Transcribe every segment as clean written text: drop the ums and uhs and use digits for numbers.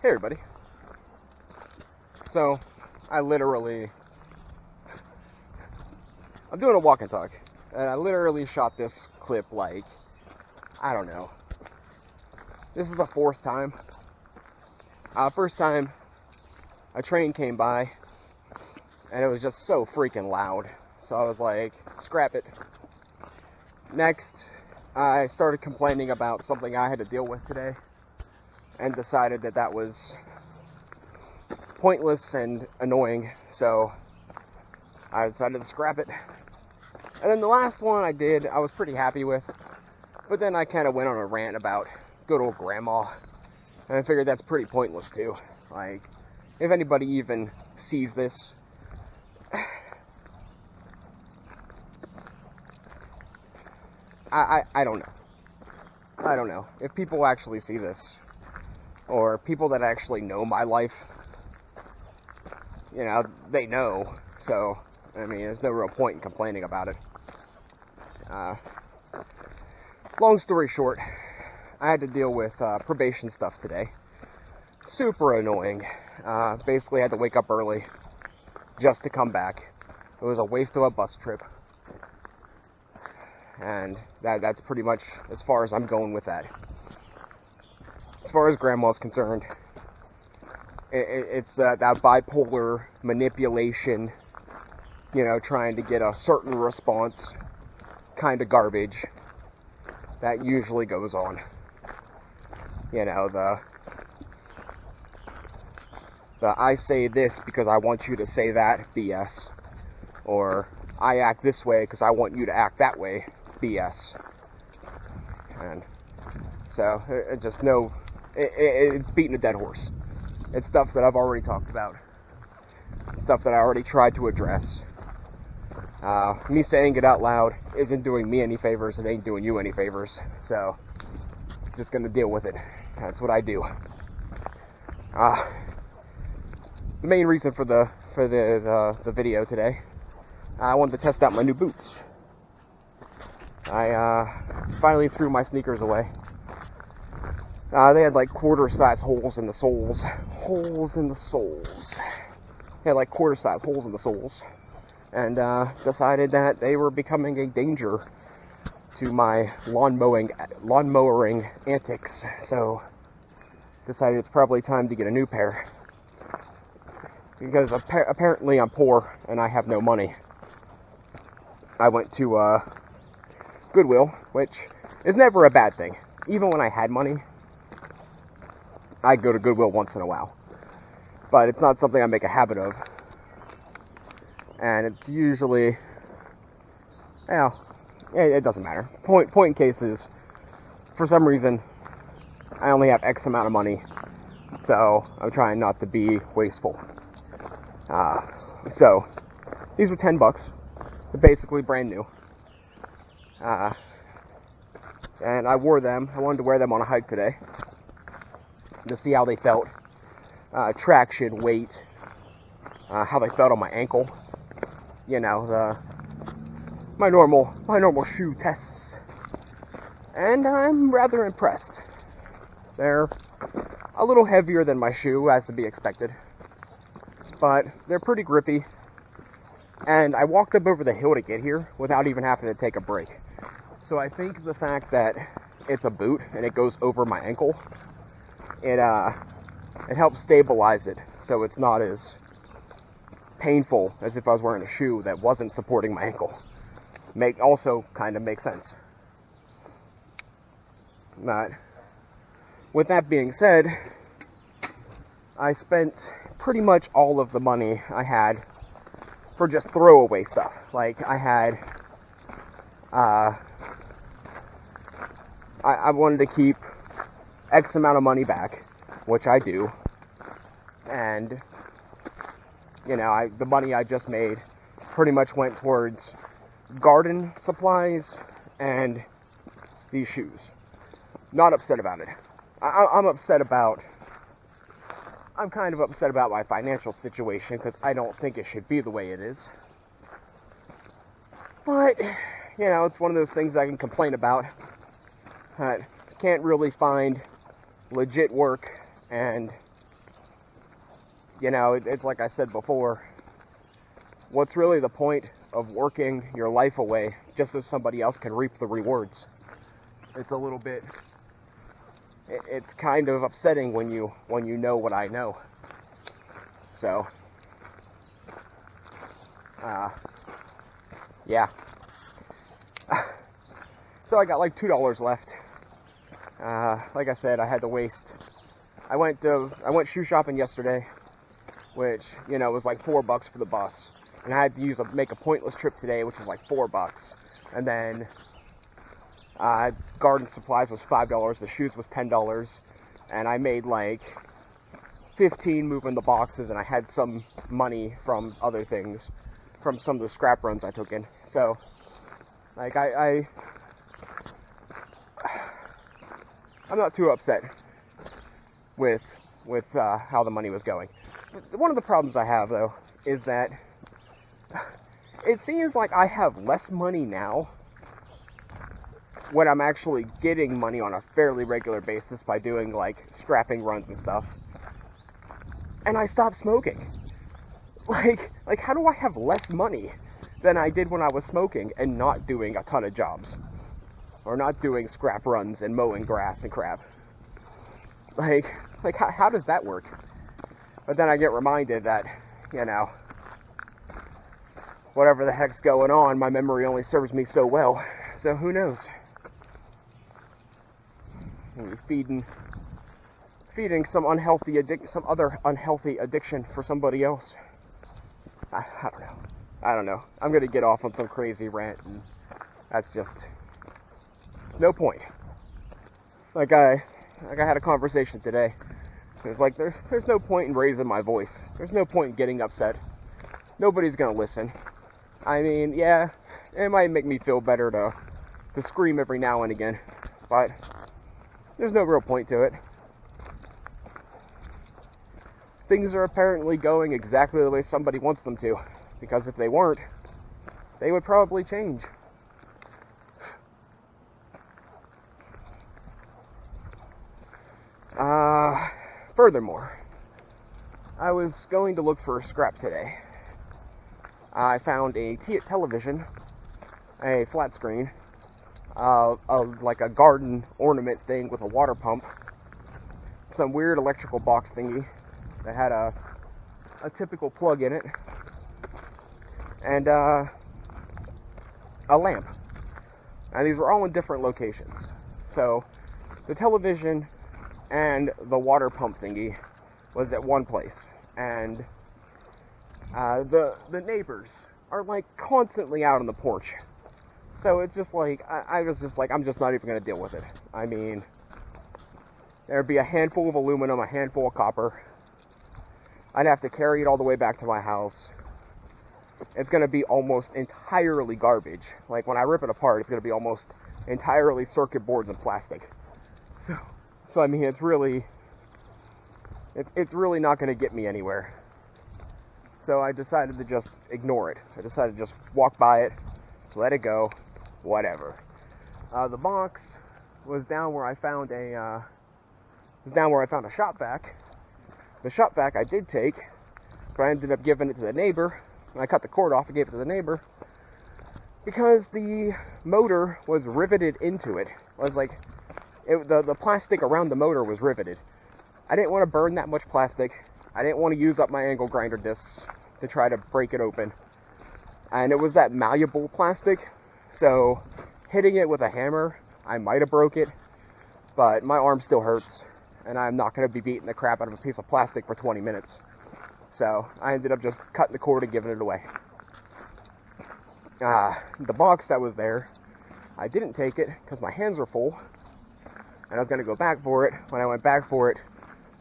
Hey everybody. So, I'm doing a walk and talk, and I literally shot this clip like, I don't know. This is the fourth time. First time, a train came by, and it was just so freaking loud. So I was like, scrap it. Next, I started complaining about something I had to deal with today, and decided that was pointless and annoying, so I decided to scrap it. And then the last one I did, I was pretty happy with, but then I kind of went on a rant about good old grandma, and I figured that's pretty pointless too. Like, if anybody even sees this, I don't know. I don't know. If people actually see this, or people that actually know my life, you know, they know, so, I mean, there's no real point in complaining about it. Long story short, I had to deal with probation stuff today. Super annoying. Basically, I had to wake up early just to come back. It was a waste of a bus trip. And that's pretty much as far as I'm going with that. As far as grandma's concerned, it's that bipolar manipulation, you know, trying to get a certain response kind of garbage that usually goes on. You know, the I say this because I want you to say that BS, or I act this way because I want you to act that way BS. And so it's beating a dead horse. It's stuff that I've already talked about, stuff that I already tried to address. Me saying it out loud isn't doing me any favors. It ain't doing you any favors. So, just gonna deal with it. That's what I do. The main reason for the video today, I wanted to test out my new boots. I finally threw my sneakers away. They had like quarter-size holes in the soles. They had like quarter-size holes in the soles. And decided that they were becoming a danger to my lawn mowing antics. So decided it's probably time to get a new pair. Because apparently I'm poor and I have no money. I went to Goodwill, which is never a bad thing. Even when I had money, I go to Goodwill once in a while. But it's not something I make a habit of. And it's usually, well, it doesn't matter. Point in case is, for some reason, I only have X amount of money, so I'm trying not to be wasteful. So, these were $10. They're basically brand new. And I wore them. I wanted to wear them on a hike today to see how they felt. Traction, weight, how they felt on my ankle. You know, my normal shoe tests. And I'm rather impressed. They're a little heavier than my shoe, as to be expected. But they're pretty grippy. And I walked up over the hill to get here without even having to take a break. So I think the fact that it's a boot and it goes over my ankle, it helps stabilize it so it's not as painful as if I was wearing a shoe that wasn't supporting my ankle. Also kind of makes sense. But with that being said, I spent pretty much all of the money I had for just throwaway stuff. Like, I had, I wanted to keep X amount of money back, which I do, and, you know, the money I just made pretty much went towards garden supplies and these shoes. Not upset about it. I'm kind of upset about my financial situation because I don't think it should be the way it is. But, you know, it's one of those things I can complain about. Can't really find legit work and you know, it's like I said before, what's really the point of working your life away just so somebody else can reap the rewards? It's a little bit, it's kind of upsetting when you know what I know. So, yeah. So I got like $2 left. Like I said, I had to waste. I went shoe shopping yesterday, which, you know, was like $4 for the bus, and I had to make a pointless trip today, which was like $4. And then garden supplies was $5. The shoes was $10, and I made like $15 moving the boxes, and I had some money from other things, from some of the scrap runs I took in. So, like, I'm not too upset with how the money was going. One of the problems I have, though, is that it seems like I have less money now when I'm actually getting money on a fairly regular basis by doing, like, scrapping runs and stuff. And I stopped smoking. Like, how do I have less money than I did when I was smoking and not doing a ton of jobs? Or not doing scrap runs and mowing grass and crap? Like how does that work? But then I get reminded that, you know, whatever the heck's going on, my memory only serves me so well. So who knows? Maybe feeding some other unhealthy addiction for somebody else. I don't know. I'm gonna get off on some crazy rant, and that's just no point. Like I had a conversation today. It was like there's no point in raising my voice. There's no point in getting upset. Nobody's gonna listen. I mean, yeah, it might make me feel better to scream every now and again, but there's no real point to it. Things are apparently going exactly the way somebody wants them to, because if they weren't, they would probably change. Furthermore, I was going to look for scrap today. I found a television, a flat screen, like a garden ornament thing with a water pump, some weird electrical box thingy that had a typical plug in it, and a lamp. Now these were all in different locations. So the television and the water pump thingy was at one place, and the neighbors are like constantly out on the porch. So it's just like, I was just like, I'm just not even going to deal with it. I mean, there'd be a handful of aluminum, a handful of copper. I'd have to carry it all the way back to my house. It's going to be almost entirely garbage. Like, when I rip it apart, it's going to be almost entirely circuit boards and plastic. So I mean, it's really not going to get me anywhere. So I decided to just ignore it. I decided to just walk by it, let it go, whatever. The box was down where I found a shop vac. The shop vac I did take, but I ended up giving it to the neighbor. I cut the cord off and gave it to the neighbor because the motor was riveted into it. It was like the plastic around the motor was riveted. I didn't want to burn that much plastic. I didn't want to use up my angle grinder discs to try to break it open. And it was that malleable plastic, so hitting it with a hammer, I might have broke it, but my arm still hurts, and I'm not going to be beating the crap out of a piece of plastic for 20 minutes. So I ended up just cutting the cord and giving it away. The box that was there, I didn't take it because my hands were full, and I was going to go back for it. When I went back for it,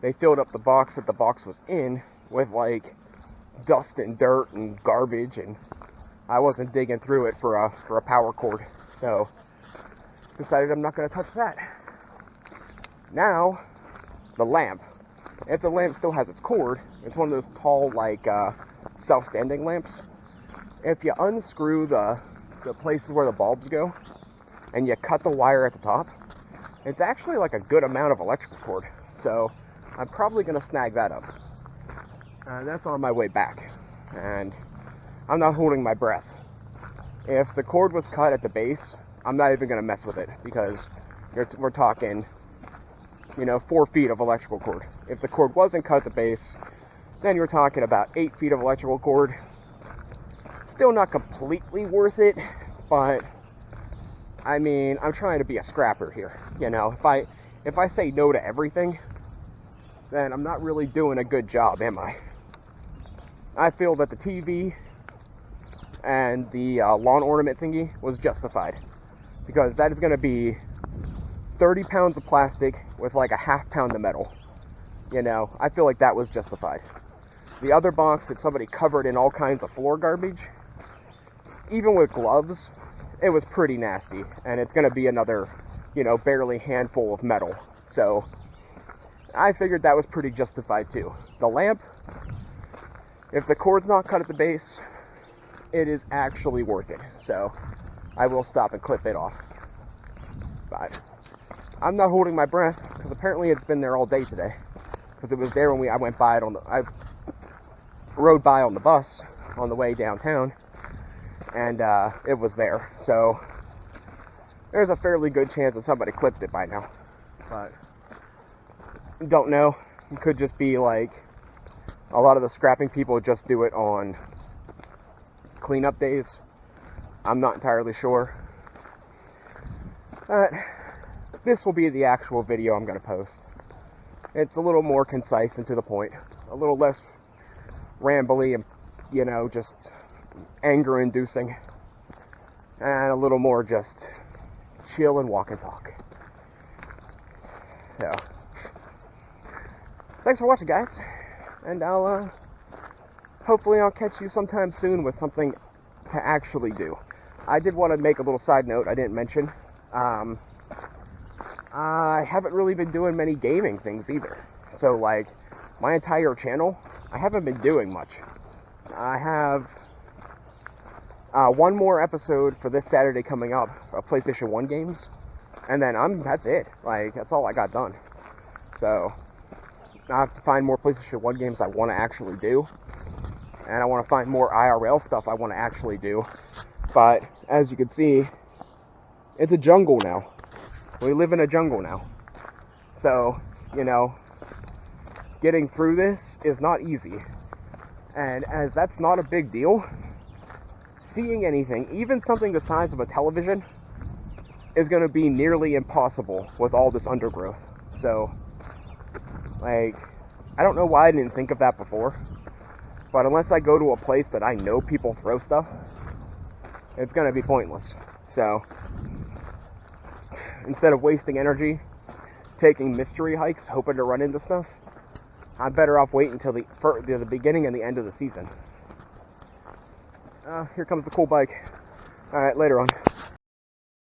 they filled up the box that the box was in with, like, dust and dirt and garbage, and I wasn't digging through it for a power cord. So, decided I'm not going to touch that. Now, the lamp. If the lamp still has its cord, it's one of those tall, like, self-standing lamps. If you unscrew the places where the bulbs go, and you cut the wire at the top, it's actually like a good amount of electrical cord. So I'm probably going to snag that up. That's on my way back, and I'm not holding my breath. If the cord was cut at the base, I'm not even going to mess with it, because we're talking, 4 feet of electrical cord. If the cord wasn't cut at the base, then you're talking about 8 feet of electrical cord. Still not completely worth it, but I mean, I'm trying to be a scrapper here. If I say no to everything, then I'm not really doing a good job, am I? I feel that the TV and the lawn ornament thingy was justified, because that is going to be 30 pounds of plastic with like a half pound of metal. I feel like that was justified. The other box that somebody covered in all kinds of floor garbage, even with gloves, it was pretty nasty, and it's going to be another, barely handful of metal. So I figured that was pretty justified too. The lamp, if the cord's not cut at the base, it is actually worth it. So I will stop and clip it off. But I'm not holding my breath, because apparently it's been there all day today. Because it was there when I rode by on the bus on the way downtown, and it was there. So there's a fairly good chance that somebody clipped it by now. But don't know. It could just be like a lot of the scrapping people just do it on cleanup days. I'm not entirely sure. But this will be the actual video I'm going to post. It's a little more concise and to the point. A little less rambly and, just anger-inducing. And a little more just chill and walk and talk. So, thanks for watching, guys. And hopefully I'll catch you sometime soon with something to actually do. I did want to make a little side note I didn't mention. I haven't really been doing many gaming things either. So, like, my entire channel, I haven't been doing much. I have one more episode for this Saturday coming up of PlayStation 1 games, and then that's it. Like, that's all I got done. So I have to find more PlayStation 1 games I want to actually do, and I want to find more IRL stuff I want to actually do. But as you can see, it's a jungle now. We live in a jungle now. So, getting through this is not easy. And as that's not a big deal, seeing anything, even something the size of a television, is going to be nearly impossible with all this undergrowth. So, like, I don't know why I didn't think of that before, but unless I go to a place that I know people throw stuff, it's going to be pointless. So, instead of wasting energy taking mystery hikes, hoping to run into stuff, I'm better off waiting until the beginning and the end of the season. Here comes the cool bike. Alright, later on.